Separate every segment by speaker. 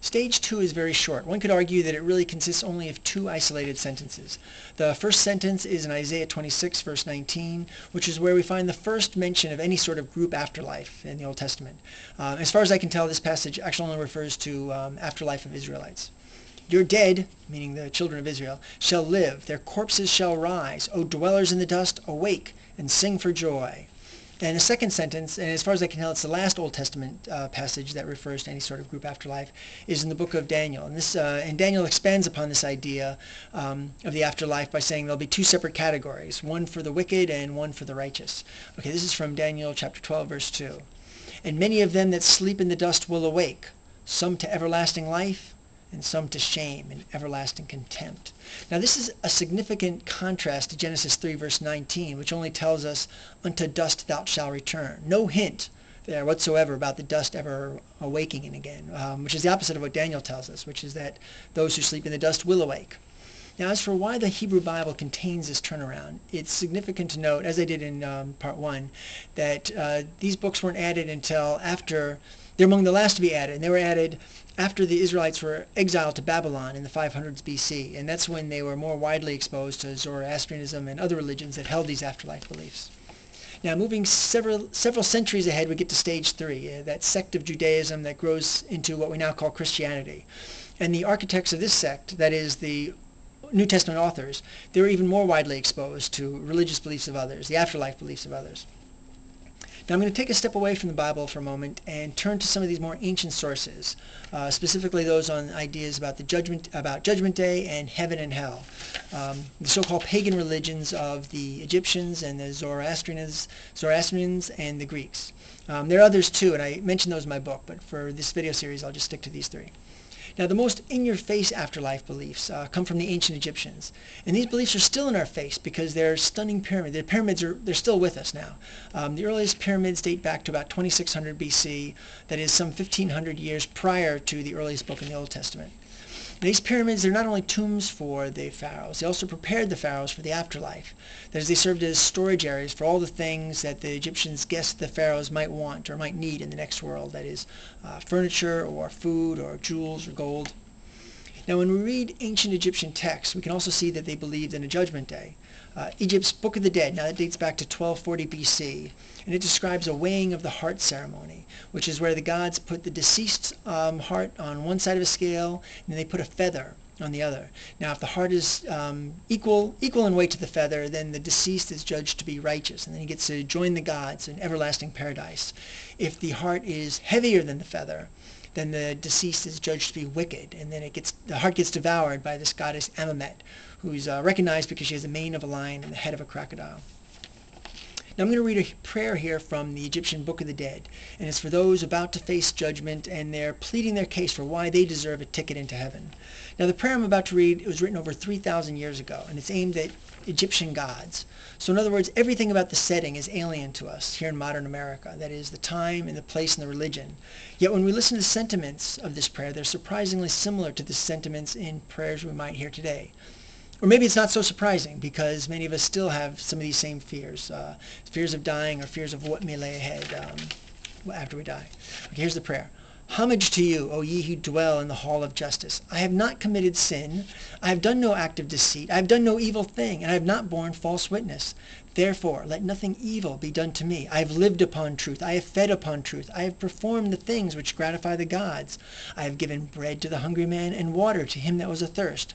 Speaker 1: Stage 2 is very short. One could argue that it really consists only of two isolated sentences. The first sentence is in Isaiah 26, verse 19, which is where we find the first mention of any sort of group afterlife in the Old Testament. As far as I can tell, this passage actually only refers to afterlife of Israelites. Your dead, meaning the children of Israel, shall live. Their corpses shall rise. O dwellers in the dust, awake and sing for joy. And the second sentence, and as far as I can tell, it's the last Old Testament passage that refers to any sort of group afterlife, is in the book of Daniel. And and Daniel expands upon this idea of the afterlife by saying there'll be two separate categories, one for the wicked and one for the righteous. Okay, this is from Daniel chapter 12, verse 2. And many of them that sleep in the dust will awake, some to everlasting life, and some to shame and everlasting contempt. Now this is a significant contrast to Genesis 3 verse 19, which only tells us, unto dust thou shalt return. No hint there whatsoever about the dust ever awaking again, which is the opposite of what Daniel tells us, which is that those who sleep in the dust will awake. Now as for why the Hebrew Bible contains this turnaround, it's significant to note, as I did in part 1, that these books weren't added until after, they're among the last to be added, and they were added after the Israelites were exiled to Babylon in the 500s BC, and that's when they were more widely exposed to Zoroastrianism and other religions that held these afterlife beliefs. Now, moving several centuries ahead, we get to stage 3, that sect of Judaism that grows into what we now call Christianity. And the architects of this sect, that is the New Testament authors, they were even more widely exposed to religious beliefs of others, the afterlife beliefs of others. Now I'm going to take a step away from the Bible for a moment and turn to some of these more ancient sources, specifically those on ideas about Judgment Day and heaven and hell. The so-called pagan religions of the Egyptians and the Zoroastrians and the Greeks. There are others too, and I mentioned those in my book, but for this video series I'll just stick to these three. Now, the most in-your-face afterlife beliefs come from the ancient Egyptians. And these beliefs are still in our face because they're stunning pyramids. The pyramids they're still with us now. The earliest pyramids date back to about 2600 BC. That is some 1500 years prior to the earliest book in the Old Testament. These pyramids, they're not only tombs for the pharaohs, they also prepared the pharaohs for the afterlife. That is, they served as storage areas for all the things that the Egyptians guessed the pharaohs might want or might need in the next world. That is, furniture or food or jewels or gold. Now, when we read ancient Egyptian texts, we can also see that they believed in a judgment day. Egypt's Book of the Dead, now that dates back to 1240 BC, and it describes a weighing of the heart ceremony, which is where the gods put the deceased's heart on one side of a scale, and then they put a feather on the other. Now, if the heart is equal in weight to the feather, then the deceased is judged to be righteous, and then he gets to join the gods in everlasting paradise. If the heart is heavier than the feather, then the deceased is judged to be wicked, and then the heart gets devoured by this goddess Amumet, who's recognized because she has the mane of a lion and the head of a crocodile. Now I'm going to read a prayer here from the Egyptian Book of the Dead, and it's for those about to face judgment, and they're pleading their case for why they deserve a ticket into heaven. Now the prayer I'm about to read, it was written over 3,000 years ago, and it's aimed at Egyptian gods. So in other words, everything about the setting is alien to us here in modern America. That is, the time and the place and the religion. Yet when we listen to the sentiments of this prayer, they're surprisingly similar to the sentiments in prayers we might hear today. Or maybe it's not so surprising, because many of us still have some of these same fears. Fears of dying or fears of what may lay ahead after we die. Okay, here's the prayer. Homage to you, O ye who dwell in the hall of justice. I have not committed sin. I have done no act of deceit. I have done no evil thing, and I have not borne false witness. Therefore, let nothing evil be done to me. I have lived upon truth. I have fed upon truth. I have performed the things which gratify the gods. I have given bread to the hungry man and water to him that was athirst,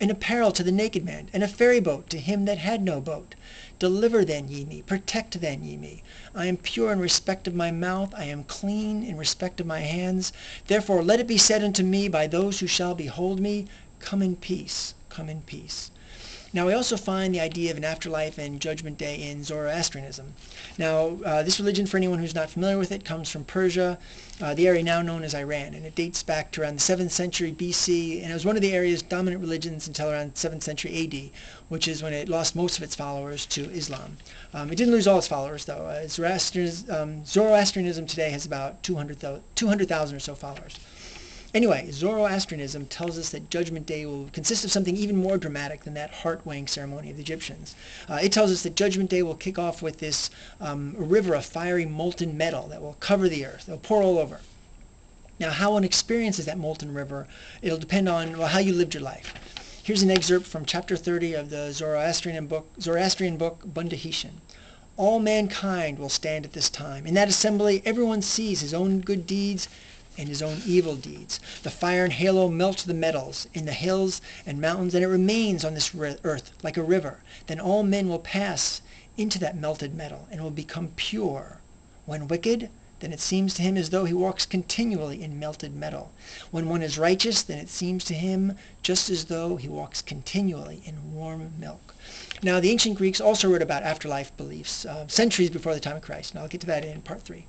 Speaker 1: and apparel to the naked man, and a ferry boat to him that had no boat. Deliver then ye me, protect then ye me. I am pure in respect of my mouth, I am clean in respect of my hands. Therefore let it be said unto me by those who shall behold me, come in peace, come in peace. Now we also find the idea of an afterlife and judgment day in Zoroastrianism. Now this religion, for anyone who's not familiar with it, comes from Persia, the area now known as Iran, and it dates back to around the 7th century BC, and it was one of the area's dominant religions until around 7th century AD, which is when it lost most of its followers to Islam. It didn't lose all its followers, though. Zoroastrianism today has about 200,000 or so followers. Anyway, Zoroastrianism tells us that Judgment Day will consist of something even more dramatic than that heart-weighing ceremony of the Egyptians. It tells us that Judgment Day will kick off with this river of fiery molten metal that will cover the earth. It will pour all over. Now, how one experiences that molten river, it'll depend on, well, how you lived your life. Here's an excerpt from chapter 30 of the Zoroastrian book Bundahishn. All mankind will stand at this time. In that assembly, everyone sees his own good deeds and his own evil deeds. The fire and halo melt the metals in the hills and mountains, and it remains on this earth like a river. Then all men will pass into that melted metal and will become pure. When wicked, then it seems to him as though he walks continually in melted metal. When one is righteous, then it seems to him just as though he walks continually in warm milk. Now, the ancient Greeks also wrote about afterlife beliefs centuries before the time of Christ, and I'll get to that in part 3.